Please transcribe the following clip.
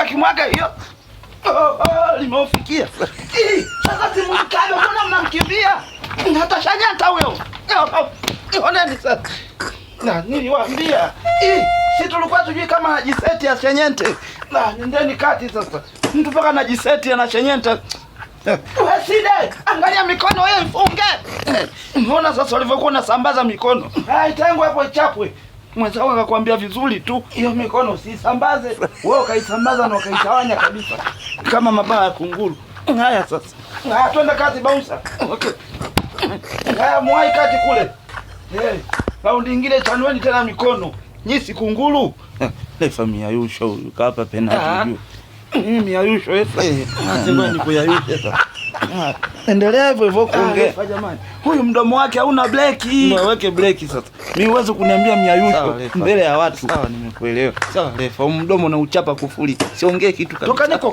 kimwaga hiyo. Limefikia. Sasa timu kale mbona mnamkimbia? Hata Shanyanta huyo. Oneni sasa. Na niliwaambia. Si tulikuwa tujui kama anajiseti ya Shanyente. Na nendeni kati sasa. Mtu paka anajiseti na Shanyente. Waside, angalia mikono wewe mfunge. Unaona sasa walivyokuwa nasambaza mikono. Tangu hapo ichapwe. Mwenzako akakwambia vizuri tu, hiyo mikono usisambaze. Wewe ukaisambaza na ukaitawanya kabisa. Kama mabaya ya kunguru. Haya sasa. Haya twende kazi bouncer. Okay. Haya mwai kati kule. Raundi nyingine chanueni tena mikono. Nyisi kunguru. Le familia Yusho hapa penalty juu. Mimi Yusho sasa ni kuyayusha sasa. Endelea hivyo hivyo kuongea. Jamani. Huyu mdomo wake hauna breki. Ndio weke breki sasa. Mimi uweze kuniambia Myayusho mbele ya watu. Sawa nimekuelewa. Sawa refa, mdomo na uchapa kufuli. Siongee kitu kabisa. Toka niko